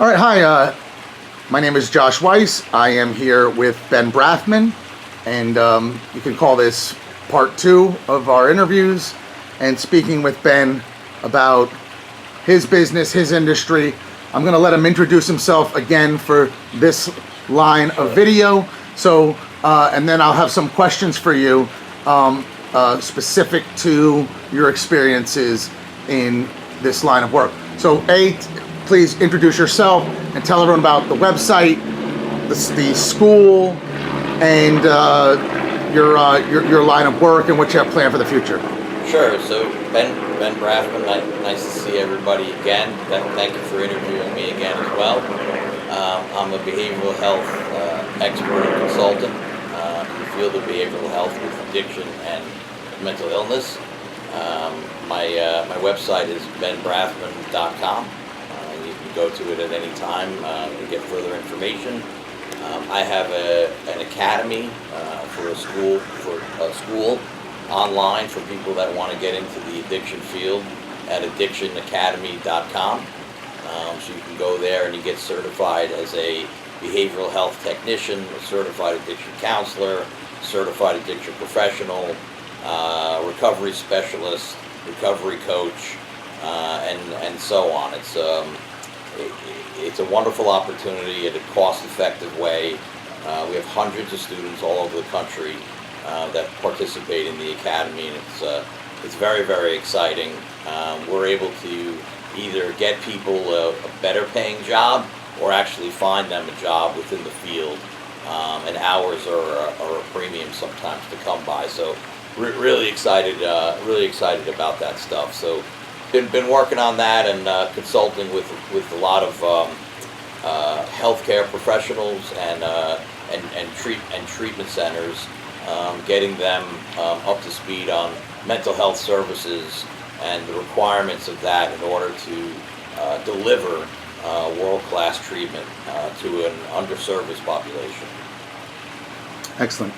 All right, hi. My name is Josh Weiss. I am here with Ben Brafman, and you can call this part 2 of our interviews and speaking with Ben about his business, his industry. I'm going to let him introduce himself again for this line of video. So, and then I'll have some questions for you specific to your experiences in this line of work. So, please introduce yourself and tell everyone about the website, the school, and your line of work and what you have planned for the future. Sure. So Ben Brafman, nice to see everybody again. Thank you for interviewing me again as well. I'm a behavioral health expert and consultant in the field of behavioral health with addiction and mental illness. My website is benbrafman.com. You can go to it at any time to get further information. I have an academy for a school online for people that want to get into the addiction field at addictionacademy.com. So you can go there and you get certified as a behavioral health technician, a certified addiction counselor, certified addiction professional, recovery specialist, recovery coach, and so on. It's a wonderful opportunity at a cost-effective way. We have hundreds of students all over the country that participate in the academy, and it's very, very exciting. We're able to either get people a better paying job or actually find them a job within the field, and hours are a premium sometimes to come by. So really excited about that stuff. So been working on that and consulting with a lot of healthcare professionals and treatment centers, getting them up to speed on mental health services and the requirements of that in order to deliver world-class treatment to an underserviced population. Excellent.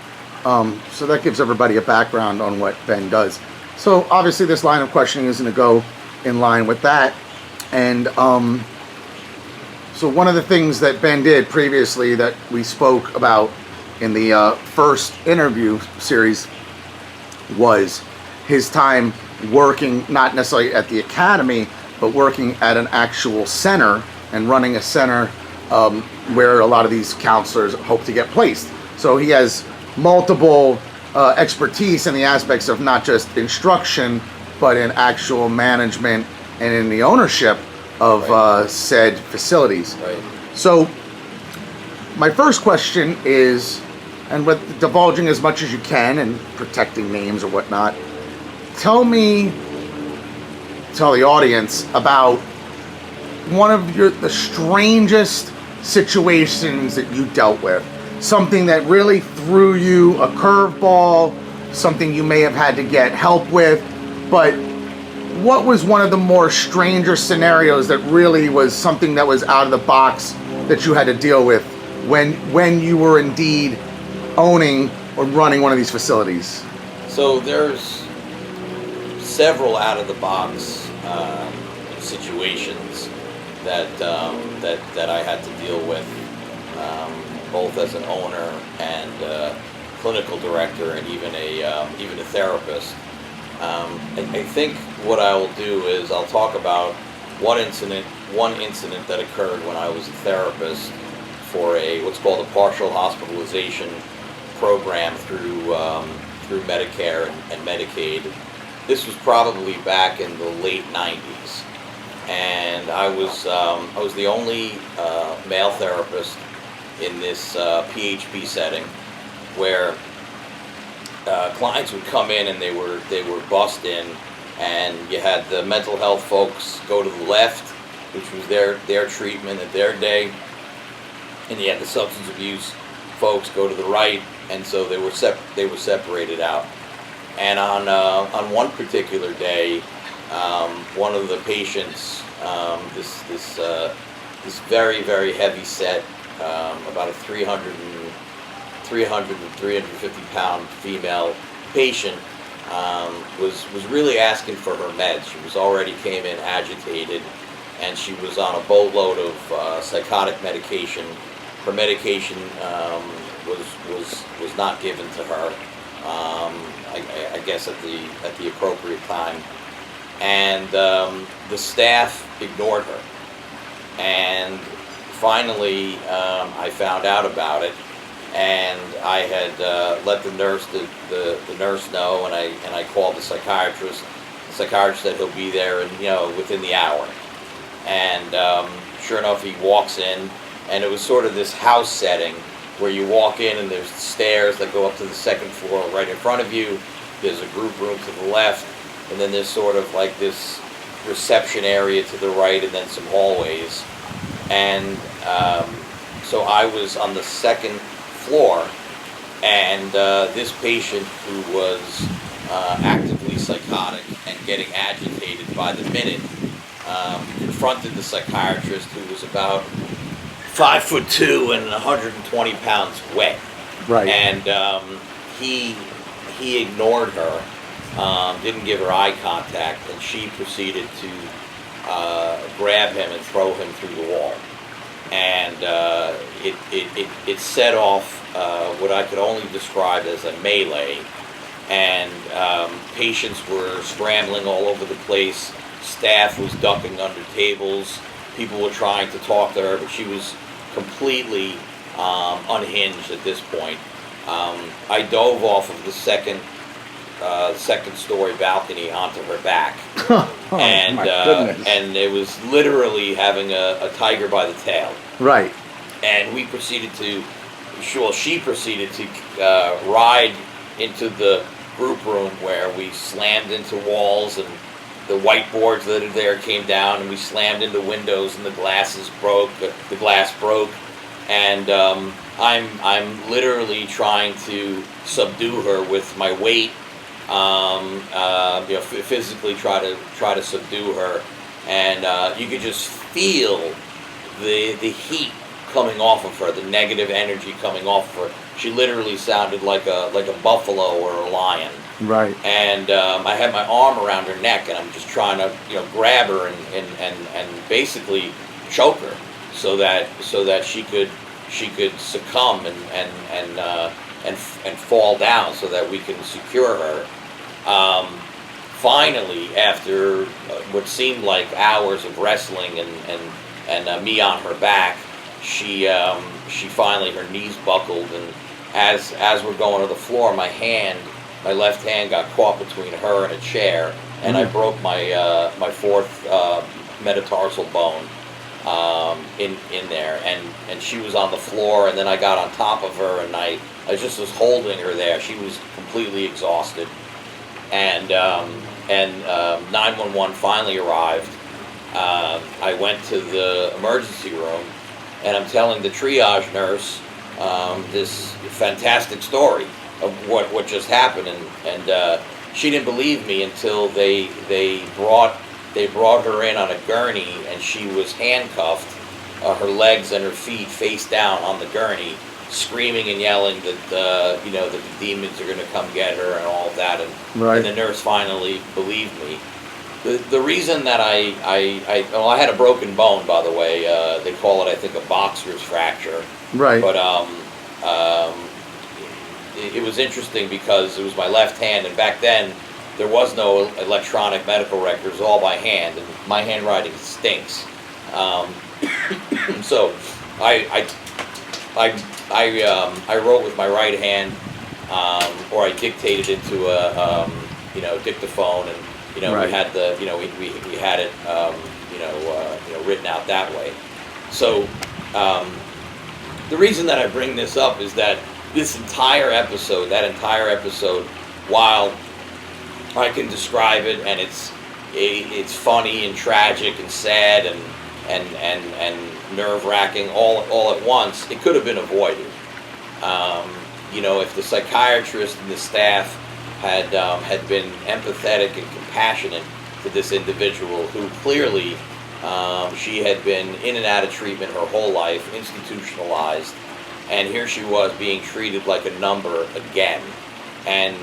So that gives everybody a background on what Ben does. So obviously this line of questioning is going to go in line with that. And so one of the things that Ben did previously that we spoke about in the first interview series was his time working, not necessarily at the academy, but working at an actual center and running a center where a lot of these counselors hope to get placed. So he has multiple expertise in the aspects of not just instruction, but in actual management and in the ownership of said facilities. Right. So my first question is, and with divulging as much as you can and protecting names or whatnot, tell the audience about one of the strangest situations that you dealt with. Something that really threw you a curveball, something you may have had to get help with, but what was one of the more stranger scenarios that really was something that was out of the box that you had to deal with when you were indeed owning or running one of these facilities? So there's several out of the box situations that I had to deal with, both as an owner and clinical director, and even a therapist. I think what I will do is I'll talk about one incident that occurred when I was a therapist for what's called a partial hospitalization program through Medicare and Medicaid. This was probably back in the late 90s, and I was the only male therapist in this PHP setting where clients would come in and they were bussed in, and you had the mental health folks go to the left, which was their treatment at their day, and you had the substance abuse folks go to the right, and so they were separated out. And on one particular day, one of the patients, this very, very heavy set, about a 300 to 350 pound female patient, was really asking for her meds. She was already came in agitated and she was on a boatload of psychotic medication. Her medication was not given to her, I guess at the appropriate time, and the staff ignored her. And finally, I found out about it, and I had let the nurse know, and I called the psychiatrist. The psychiatrist said he'll be there, within the hour. And sure enough, he walks in, and it was sort of this house setting where you walk in, and there's stairs that go up to the second floor right in front of you. There's a group room to the left, and then there's sort of like this reception area to the right, and then some hallways. And so I was on the second floor, and this patient who was actively psychotic and getting agitated by the minute confronted the psychiatrist, who was about 5'2" and 120 pounds wet. Right. And he ignored her, didn't give her eye contact, and she proceeded to grab him and throw him through the wall. And it set off what I could only describe as a melee. And patients were scrambling all over the place. Staff was ducking under tables. People were trying to talk to her, but she was completely unhinged at this point. I dove off of the second story balcony onto her back. Oh, and my goodness. And it was literally having a tiger by the tail. Right. And we proceeded to, she proceeded to ride into the group room, where we slammed into walls, and the whiteboards that are there came down, and we slammed into windows, and the glass broke, and I'm literally trying to subdue her with my weight, physically try to subdue her, and you could just feel the heat coming off of her, the negative energy coming off of her. She literally sounded like a buffalo or a lion. Right. And I had my arm around her neck, and I'm just trying to grab her and basically choke her, so that she could succumb and fall down, so that we can secure her. Finally, after what seemed like hours of wrestling and me on her back, she finally, her knees buckled, and as we're going to the floor, my left hand got caught between her and a chair, and I broke my fourth metatarsal bone in there, and she was on the floor, and then I got on top of her, and I just was holding her there. She was completely exhausted, and 911 finally arrived. I went to the emergency room, and I'm telling the triage nurse this fantastic story of what just happened, and she didn't believe me until they brought her in on a gurney, and she was handcuffed, her legs and her feet face down on the gurney, screaming and yelling that that the demons are going to come get her and all of that, and the nurse finally believed me. The reason that I had a broken bone, by the way. They call it, I think, a boxer's fracture. Right. But it was interesting because it was my left hand, and back then there was no electronic medical record. It was all by hand, and my handwriting stinks. So I wrote with my right hand, or I dictated into a dictaphone, and we had we had it written out that way. So the reason that I bring this up is that that entire episode, while I can describe it, and it's funny and tragic and sad and nerve-wracking all at once, it could have been avoided. If the psychiatrist and the staff had been empathetic and compassionate to this individual, who clearly she had been in and out of treatment her whole life, institutionalized, and here she was being treated like a number again. And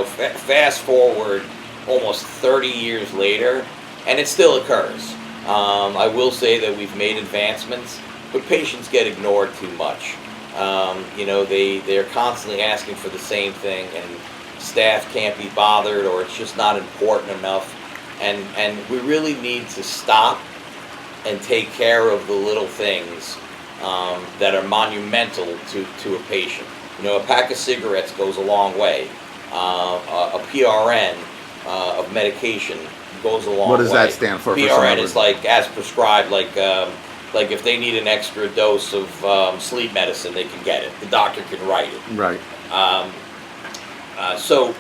fast forward almost 30 years later, and it still occurs. I will say that we've made advancements, but patients get ignored too much. They're constantly asking for the same thing, and staff can't be bothered, or it's just not important enough. And we really need to stop and take care of the little things that are monumental to a patient. A pack of cigarettes goes a long way. A PRN of medication goes a long way. What does that stand for? PRN is like as prescribed, like if they need an extra dose of sleep medicine, they can get it. The doctor can write it. Right. So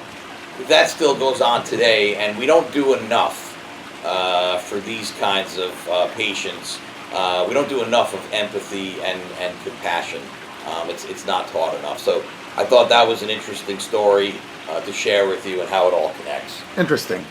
that still goes on today, and we don't do enough for these kinds of patients. We don't do enough of empathy and compassion. It's not taught enough. So I thought that was an interesting story to share with you and how it all connects. Interesting.